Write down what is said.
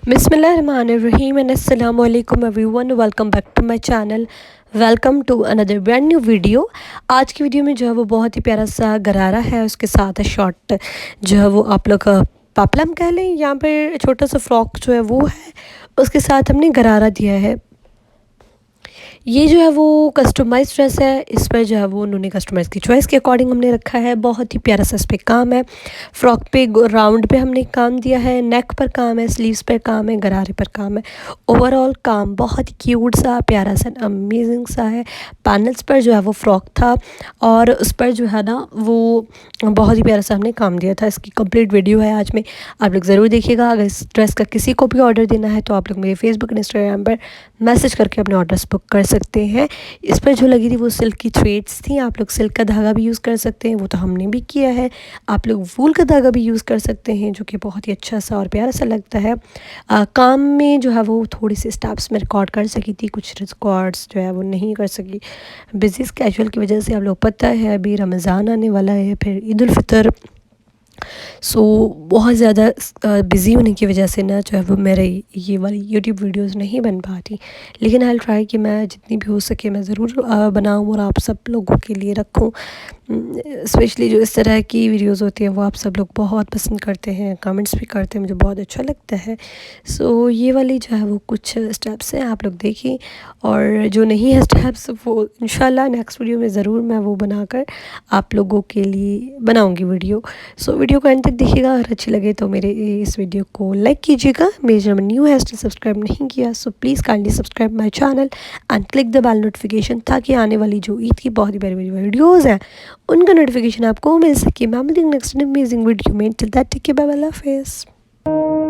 बिस्मिल्लाहिर्रहमानिर्रहीम एंड अस्सलामु अलैकुम everyone, welcome back to my channel. Welcome to another brand new video. आज की वीडियो में जो है वो बहुत ही प्यारा सा गरारा है, उसके साथ शॉर्ट जो है वो आप लोग पापलम कह लें, यहाँ पर छोटा सा फ्रॉक जो है वो है, उसके साथ हमने गरारा दिया है। ये जो है वो कस्टमाइज़ ड्रेस है, इस पर जो है वो उन्होंने कस्टमाइज़ की चॉइस के अकॉर्डिंग हमने रखा है। बहुत ही प्यारा सा इस पर काम है। फ्रॉक पे राउंड पे हमने काम दिया है, नेक पर काम है, स्लीव्स पर काम है, गरारे पर काम है। ओवरऑल काम बहुत ही क्यूट सा, प्यारा सा, अमेजिंग सा है। पैनल्स पर जो है वो फ्रॉक था और उस पर जो है ना वो बहुत ही प्यारा सा हमने काम दिया था। इसकी कंप्लीट वीडियो है आज में, आप लोग ज़रूर देखिएगा। अगर इस ड्रेस का किसी को भी ऑर्डर देना है तो आप लोग मेरे फेसबुक और इंस्टाग्राम पर मैसेज करके अपने ऑर्डर्स बुक कर सकते हैं। इस पर जो लगी थी वो सिल्क की थ्रेड्स थी। आप लोग सिल्क का धागा भी यूज़ कर सकते हैं, वो तो हमने भी किया है। आप लोग वूल का धागा भी यूज़ कर सकते हैं, जो कि बहुत ही अच्छा सा और प्यारा सा लगता है। काम में जो है वो थोड़ी सी स्टेप्स में रिकॉर्ड कर सकी थी, कुछ रिकॉर्ड्स जो है वो नहीं कर सकी बिजी कैजुअल की वजह से। आप लोग पता है अभी रमज़ान आने वाला है, फिर ईद उल फितर, बहुत ज़्यादा बिज़ी होने की वजह से ना जो है वो मेरे ये वाली यूट्यूब वीडियोस नहीं बन पाती। लेकिन आई ट्राई कि मैं जितनी भी हो सके मैं ज़रूर बनाऊँ और आप सब लोगों के लिए रखूँ। स्पेशली जो इस तरह की वीडियोस होती हैं वो आप सब लोग बहुत पसंद करते हैं, कमेंट्स भी करते हैं, मुझे बहुत अच्छा लगता है। ये वाली जो है वो कुछ स्टेप्स हैं, आप लोग देखिए। और जो नहीं है स्टेप्स वो इंशाल्लाह नेक्स्ट वीडियो में ज़रूर मैं वो बनाकर आप लोगों के लिए बनाऊँगी वीडियो। वीडियो को एंड तक देखिएगा। अगर अच्छी लगे तो मेरे इस वीडियो को लाइक कीजिएगा। मेरे चैनल न्यू है, स्टिल सब्सक्राइब नहीं किया so please kindly subscribe my channel and click the bell notification, ताकि आने वाली जो ईद की बहुत ही प्यारी वीडियोज़ हैं उनका नोटिफिकेशन आपको मिल सके। मैं मिलूंगी नेक्स्ट अमेजिंग वीडियो में। Till that take care, bye bye, अल्लाह हाफिज़।